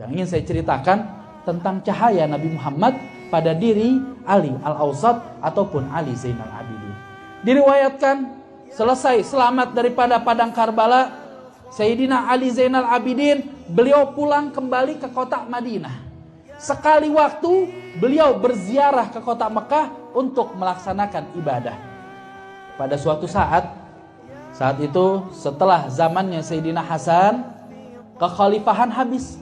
Yang ingin saya ceritakan tentang cahaya Nabi Muhammad pada diri Ali Al-Awsat ataupun Ali Zainal Abidin. Diriwayatkan selesai selamat daripada padang Karbala, Sayyidina Ali Zainal Abidin beliau pulang kembali ke kota Madinah. Sekali waktu beliau berziarah ke kota Mekah untuk melaksanakan ibadah. Pada suatu saat itu setelah zamannya Sayyidina Hasan, kekhalifahan habis.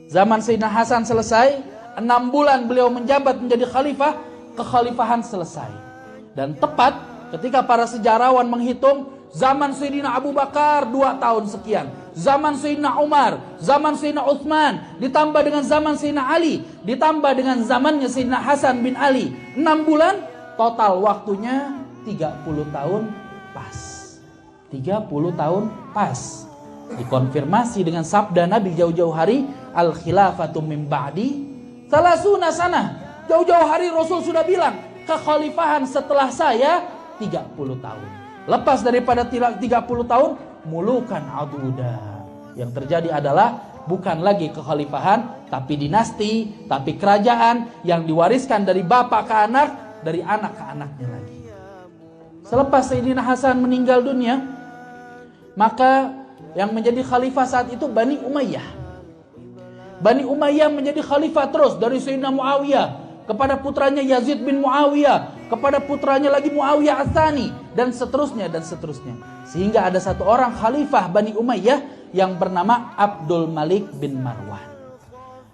Zaman Sayyidina Hasan selesai, 6 bulan beliau menjabat menjadi khalifah, kekhalifahan selesai. Dan tepat ketika para sejarawan menghitung, zaman Sayyidina Abu Bakar 2 tahun sekian, zaman Sayyidina Umar, zaman Sayyidina Utsman, ditambah dengan zaman Sayyidina Ali, ditambah dengan zamannya Sayyidina Hasan bin Ali, 6 bulan, total waktunya 30 tahun pas. 30 tahun pas. Dikonfirmasi dengan sabda Nabi jauh-jauh hari, al-khilafatu min ba'di salasuna sana. Jauh-jauh hari Rasul sudah bilang, kekhalifahan setelah saya 30 tahun. Lepas daripada 30 tahun, mulukan aduda. Yang terjadi adalah bukan lagi kekhalifahan, tapi dinasti, tapi kerajaan yang diwariskan dari bapak ke anak, dari anak ke anaknya lagi. Selepas Sayyidina Hasan meninggal dunia, maka yang menjadi khalifah saat itu Bani Umayyah. Bani Umayyah menjadi khalifah terus dari Sayyidina Muawiyah kepada putranya Yazid bin Muawiyah, kepada putranya lagi Muawiyah Ats-Tsani, dan seterusnya dan seterusnya. Sehingga ada satu orang khalifah Bani Umayyah yang bernama Abdul Malik bin Marwan.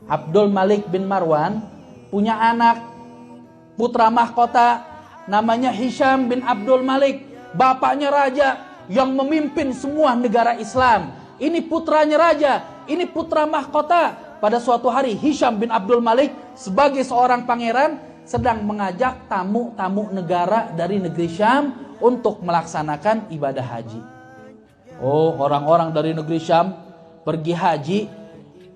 Abdul Malik bin Marwan punya anak putra mahkota namanya Hisham bin Abdul Malik. Bapaknya raja yang memimpin semua negara Islam. Ini putranya raja, ini putra mahkota. Pada suatu hari Hisham bin Abdul Malik sebagai seorang pangeran sedang mengajak tamu-tamu negara dari negeri Syam untuk melaksanakan ibadah haji. Oh, orang-orang dari negeri Syam pergi haji,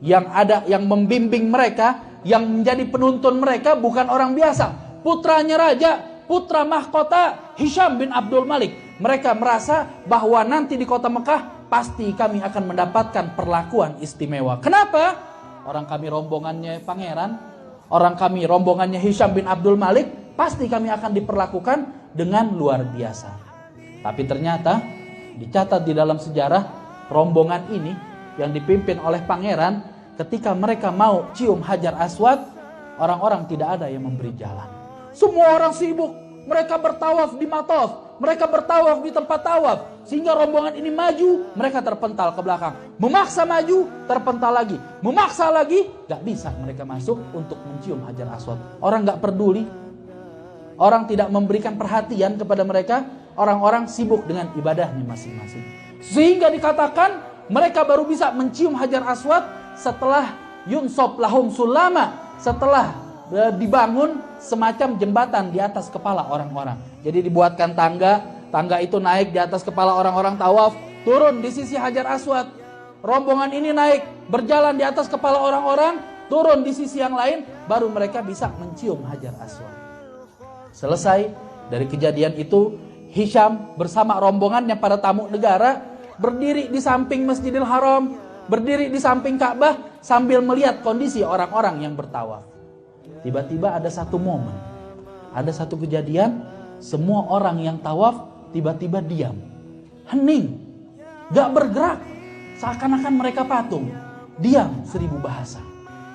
yang membimbing mereka, yang menjadi penuntun mereka bukan orang biasa, putranya raja, putra mahkota Hisham bin Abdul Malik. Mereka merasa bahwa nanti di kota Mekah pasti kami akan mendapatkan perlakuan istimewa. Kenapa? Orang kami rombongannya pangeran, orang kami rombongannya Hisham bin Abdul Malik, pasti kami akan diperlakukan dengan luar biasa. Tapi ternyata dicatat di dalam sejarah, rombongan ini yang dipimpin oleh pangeran, ketika mereka mau cium Hajar Aswad, orang-orang tidak ada yang memberi jalan. Semua orang sibuk, mereka bertawaf di mataf, mereka bertawaf di tempat tawaf, sehingga rombongan ini maju, mereka terpental ke belakang. Memaksa maju, terpental lagi. Memaksa lagi, gak bisa mereka masuk untuk mencium Hajar Aswad. Orang gak peduli, orang tidak memberikan perhatian kepada mereka, orang-orang sibuk dengan ibadahnya masing-masing. Sehingga dikatakan mereka baru bisa mencium Hajar Aswad setelah yunsob lahum sulama, setelah dibangun semacam jembatan di atas kepala orang-orang. Jadi dibuatkan tangga itu naik di atas kepala orang-orang tawaf, turun di sisi Hajar Aswad. Rombongan ini naik, berjalan di atas kepala orang-orang, turun di sisi yang lain, baru mereka bisa mencium Hajar Aswad. Selesai dari kejadian itu, Hisham bersama rombongannya para tamu negara berdiri di samping Masjidil Haram, berdiri di samping Ka'bah sambil melihat kondisi orang-orang yang bertawaf. Tiba-tiba ada satu momen, ada satu kejadian, semua orang yang tawaf tiba-tiba diam, hening, gak bergerak, seakan-akan mereka patung, diam 1000 bahasa.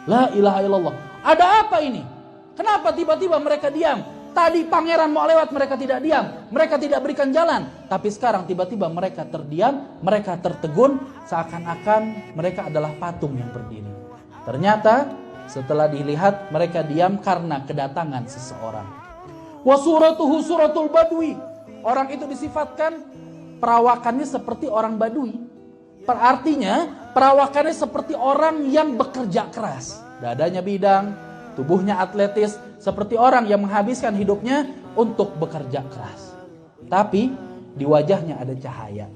La ilaha illallah. Ada apa ini? Kenapa tiba-tiba mereka diam? Tadi pangeran mau lewat, mereka tidak diam, mereka tidak berikan jalan, tapi sekarang tiba-tiba mereka terdiam, mereka tertegun, seakan-akan mereka adalah patung yang berdiri. Ternyata setelah dilihat, mereka diam karena kedatangan seseorang. Wa suratuhu suratul badwi. Orang itu disifatkan perawakannya seperti orang badui. Artinya perawakannya seperti orang yang bekerja keras. Dadanya bidang, tubuhnya atletis, seperti orang yang menghabiskan hidupnya untuk bekerja keras. Tapi di wajahnya ada cahaya.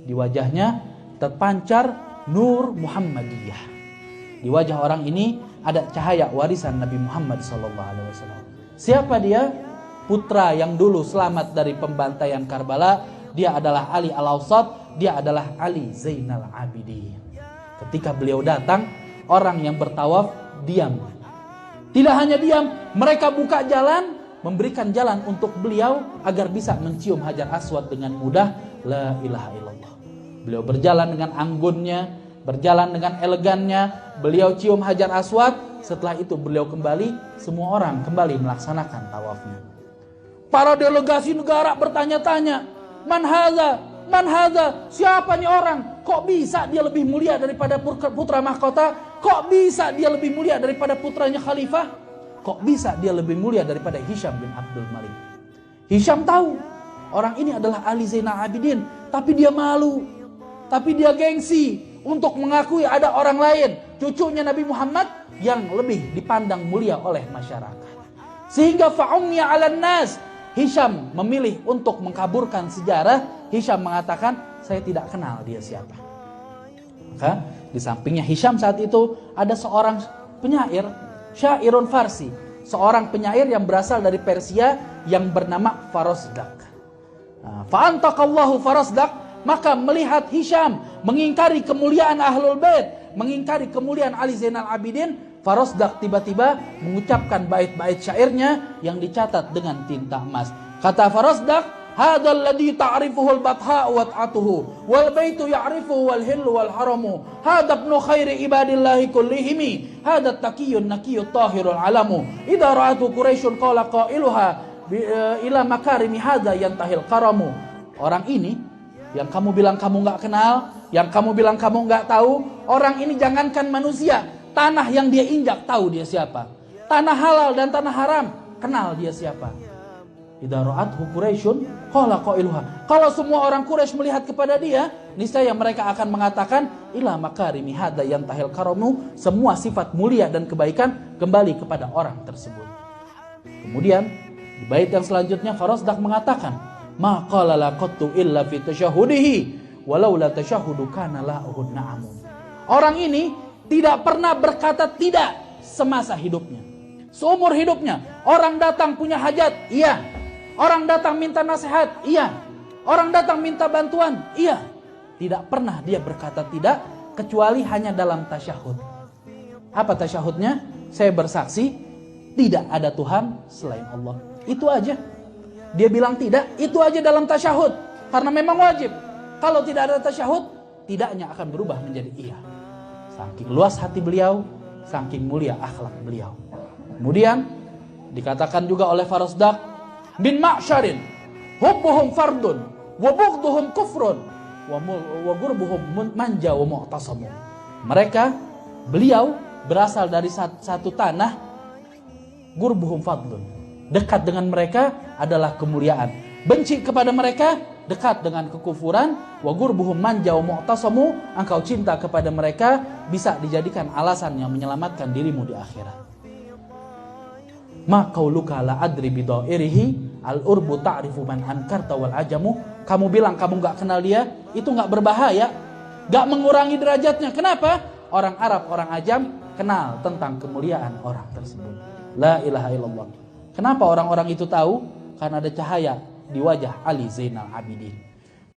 Di wajahnya terpancar nur Muhammadiyah. Di wajah orang ini ada cahaya warisan Nabi Muhammad SAW. Siapa dia? Putra yang dulu selamat dari pembantaian Karbala. Dia adalah Ali Al-Awsat. Dia adalah Ali Zainal Abidin. Ketika beliau datang, orang yang bertawaf diam. Tidak hanya diam, mereka buka jalan, memberikan jalan untuk beliau agar bisa mencium Hajar Aswad dengan mudah. La ilaha illallah. Beliau berjalan dengan anggunnya, berjalan dengan elegannya, beliau cium Hajar Aswad. Setelah itu beliau kembali, semua orang kembali melaksanakan tawafnya. Para delegasi negara bertanya-tanya, man hadza? Man hadza? Siapa nih orang? Kok bisa dia lebih mulia daripada putra mahkota? Kok bisa dia lebih mulia daripada putranya khalifah? Kok bisa dia lebih mulia daripada Hisham bin Abdul Malik? Hisham tahu orang ini adalah Ali Zainal Abidin, tapi dia malu, tapi dia gengsi untuk mengakui ada orang lain, cucunya Nabi Muhammad yang lebih dipandang mulia oleh masyarakat. Sehingga fa'umya 'alan nas, Hisham memilih untuk mengkaburkan sejarah. Hisham mengatakan, saya tidak kenal dia siapa. Maka di sampingnya Hisham saat itu ada seorang penyair, syairun Farsi, seorang penyair yang berasal dari Persia yang bernama Farosdak. Fa'antaqallahu Farosdak, maka melihat Hisham mengingkari kemuliaan Ahlul Bait, mengingkari kemuliaan Ali Zainal Abidin, Farosdak tiba-tiba mengucapkan bait-bait syairnya yang dicatat dengan tinta emas. Kata Farosdak, hadzal ladzi ta'rifuhu al-batha wa ta'atuhu wal baitu ya'rifuhu wal hillu wal haramu hadza ibnu khairi ibadillahi kullihimi hadza taqiyyun naqiyyut tahirul alamu idza ra'atu quraisyun qala qailuha ila makarimi hadza yantahil karamu. Orang ini yang kamu bilang kamu enggak kenal, yang kamu bilang kamu enggak tahu, orang ini jangankan manusia, tanah yang dia injak tahu dia siapa. Tanah halal dan tanah haram kenal dia siapa. Idza ra'athu Quraisyun qala qailuha. Kalau semua orang Quraisy melihat kepada dia, niscaya mereka akan mengatakan ila makarimi hadza yantahil karamu, semua sifat mulia dan kebaikan kembali kepada orang tersebut. Kemudian di bait yang selanjutnya Farosdak mengatakan, ma qala laqattu illa fi tasyahudihi walau la tasyahudu kana la'uhun na'amun. Orang ini tidak pernah berkata tidak semasa hidupnya. Seumur hidupnya orang datang punya hajat, iya. Orang datang minta nasihat, iya. Orang datang minta bantuan, iya. Tidak pernah dia berkata tidak, kecuali hanya dalam tasyahud. Apa tasyahudnya? Saya bersaksi, tidak ada Tuhan selain Allah. Itu aja. Dia bilang tidak, itu aja dalam tasyahud. Karena memang wajib. Kalau tidak ada tasyahud, tidaknya akan berubah menjadi iya. Saking luas hati beliau, saking mulia akhlak beliau. Kemudian dikatakan juga oleh Farosdak, min ma'syarin hubbuhum fardun wa bughduhum kufrun wa gurbuhum manja wa mu'tasamun. Mereka, beliau berasal dari satu tanah, gurbuhum fardun, dekat dengan mereka adalah kemuliaan, benci kepada mereka dekat dengan kekufuran. Wa gurbuhum manja wa mu'tasamu, engkau cinta kepada mereka bisa dijadikan alasan yang menyelamatkan dirimu di akhirat. Ma qauluka la adri bidairihi al-urbu ta'rifu man ankarta wal ajamu. Kamu bilang kamu enggak kenal dia, itu enggak berbahaya, enggak mengurangi derajatnya. Kenapa? Orang Arab, orang Ajam kenal tentang kemuliaan orang tersebut. La ilaha illallah. Kenapa orang-orang itu tahu? Karena ada cahaya di wajah Ali Zainal Abidin.